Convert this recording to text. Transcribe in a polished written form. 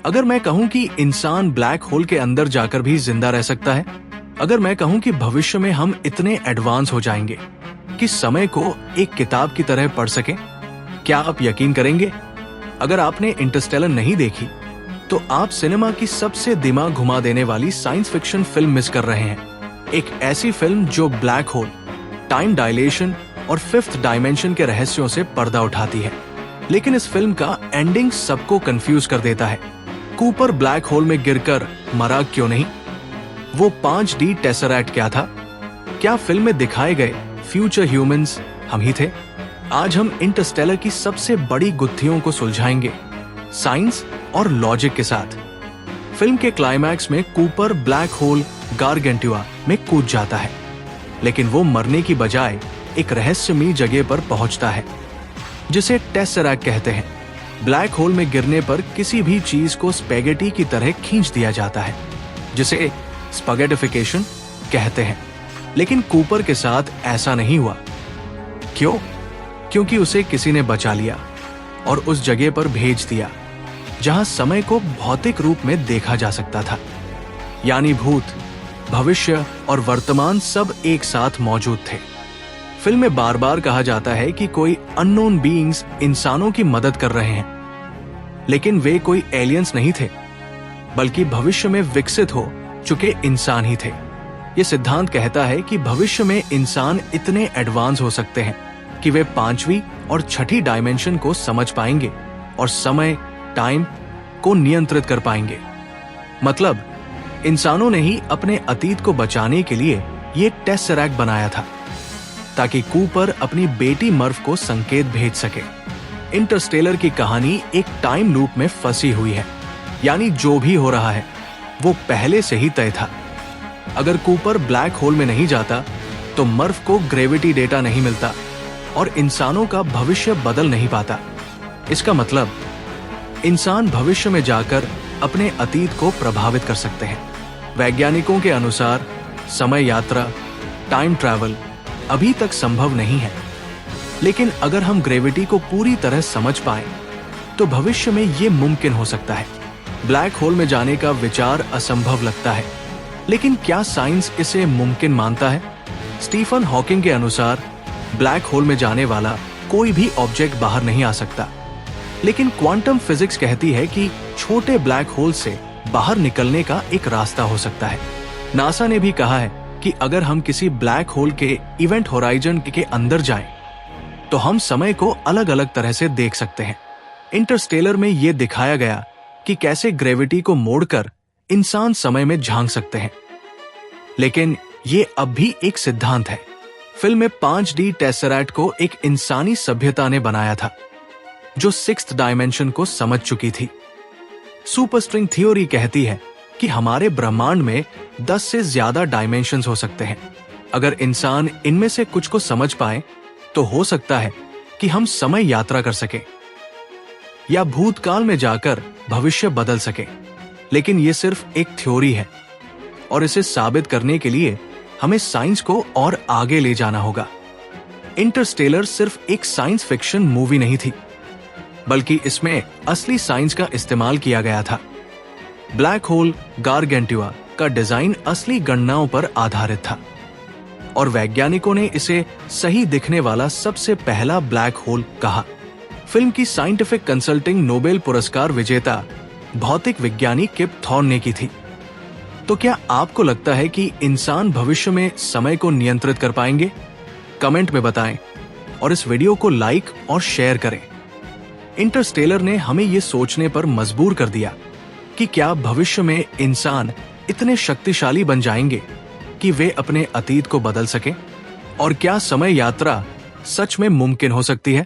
अगर मैं कहूं कि इंसान ब्लैक होल के अंदर जाकर भी जिंदा रह सकता है, अगर मैं कहूं कि भविष्य में हम इतने एडवांस हो जाएंगे कि समय को एक किताब की तरह पढ़ सकें, क्या आप यकीन करेंगे? अगर आपने इंटरस्टेलर नहीं देखी तो आप सिनेमा की सबसे दिमाग घुमा देने वाली साइंस फिक्शन फिल्म मिस कर रहे हैं। एक ऐसी फिल्म जो ब्लैक होल, टाइम डायलेशन और फिफ्थ डायमेंशन के रहस्यों से पर्दा उठाती है। लेकिन इस फिल्म का एंडिंग सबको कंफ्यूज कर देता है। कूपर ब्लैक होल में गिरकर मरा क्यों नहीं? वो 5D टेसरैक्ट क्या था? क्या फिल्म में दिखाए गए फ्यूचर ह्यूमंस हम ही थे? आज हम इंटरस्टेलर की सबसे बड़ी गुत्थियों को सुलझाएंगे, साइंस और लॉजिक के साथ। फिल्म के क्लाइमैक्स में कूपर ब्लैक होल गारगेंटुआ में कूद जाता है, लेकिन वो मरने की बजाय एक रहस्यमयी जगह पर पहुंचता है जिसे टेसरैक्ट कहते हैं। ब्लैक होल में गिरने पर किसी भी चीज को स्पैगेटी की तरह खींच दिया जाता है, जिसे स्पैगेटिफिकेशन कहते हैं। लेकिन कूपर के साथ ऐसा नहीं हुआ। क्यों? क्योंकि उसे किसी ने बचा लिया और उस जगह पर भेज दिया जहां समय को भौतिक रूप में देखा जा सकता था। यानी भूत, भविष्य और वर्तमान सब एक साथ मौजूद थे। फिल्म में बार बार कहा जाता है कि कोई अननोन बीइंग्स इंसानों की मदद कर रहे हैं, लेकिन वे कोई एलियंस नहीं थे, बल्कि भविष्य में विकसित हो चुके इंसान ही थे। ये सिद्धांत कहता है कि भविष्य में इंसान इतने एडवांस हो सकते हैं कि वे 5वीं और 6ठी डायमेंशन को समझ पाएंगे और समय, टाइम को नियंत्रित कर पाएंगे। मतलब इंसानों ने ही अपने अतीत को बचाने के लिए ये टेसरैक्ट बनाया था, ताकि कूपर अपनी बेटी मर्व को संकेत भेज सके। इंटरस्टेलर की कहानी एक टाइम लूप में फंसी हुई है, यानी जो भी हो रहा है वो पहले से ही तय था। अगर कूपर ब्लैक होल में नहीं जाता तो मर्व को ग्रेविटी डेटा नहीं मिलता और इंसानों का भविष्य बदल नहीं पाता। इसका मतलब इंसान भविष्य में जाकर अपने अतीत को प्रभावित कर सकते हैं। वैज्ञानिकों के अनुसार समय यात्रा, टाइम ट्रैवल अभी तक संभव नहीं है, लेकिन अगर हम ग्रेविटी को पूरी तरह समझ पाएं, तो भविष्य में ये मुमकिन हो सकता है। ब्लैक होल में जाने का विचार असंभव लगता है, लेकिन क्या साइंस इसे मुमकिन मानता है? स्टीफन हॉकिंग के अनुसार ब्लैक होल में जाने वाला कोई भी ऑब्जेक्ट बाहर नहीं आ सकता, लेकिन क्वांटम फिजिक्स कहती है कि छोटे ब्लैक होल से बाहर निकलने का एक रास्ता हो सकता है। नासा ने भी कहा है कि अगर हम किसी ब्लैक होल के इवेंट होराइजन के अंदर जाएं, तो हम समय को अलग अलग तरह से देख सकते हैं। इंटरस्टेलर में यह दिखाया गया कि कैसे ग्रेविटी को मोड़कर इंसान समय में झांक सकते हैं, लेकिन ये अब भी एक सिद्धांत है। फिल्म में 5D टेसरैक्ट को एक इंसानी सभ्यता ने बनाया था जो 6th डायमेंशन को समझ चुकी थी। सुपरस्ट्रिंग थ्योरी कहती है कि हमारे ब्रह्मांड में 10 से ज्यादा डायमेंशंस हो सकते हैं। अगर इंसान इनमें से कुछ को समझ पाए तो हो सकता है कि हम समय यात्रा कर सकें या भूतकाल में जाकर भविष्य बदल सकें। लेकिन यह सिर्फ एक थ्योरी है और इसे साबित करने के लिए हमें साइंस को और आगे ले जाना होगा। इंटरस्टेलर सिर्फ एक साइंस फिक्शन मूवी नहीं थी, बल्कि इसमें असली साइंस का इस्तेमाल किया गया था। ब्लैक होल गारगेंटुआ का डिजाइन असली गणनाओं पर आधारित था और वैज्ञानिकों ने इसे सही दिखने वाला सबसे पहला ब्लैक होल कहा। फिल्म की साइंटिफिक कंसल्टिंग नोबेल पुरस्कार विजेता भौतिक विज्ञानी किप थॉर्न ने की थी। तो क्या आपको लगता है कि इंसान भविष्य में समय को नियंत्रित कर पाएंगे? कमेंट में बताएं और इस वीडियो को लाइक और शेयर करें। इंटरस्टेलर ने हमें यह सोचने पर मजबूर कर दिया कि क्या भविष्य में इंसान इतने शक्तिशाली बन जाएंगे कि वे अपने अतीत को बदल सकें, और क्या समय यात्रा सच में मुमकिन हो सकती है?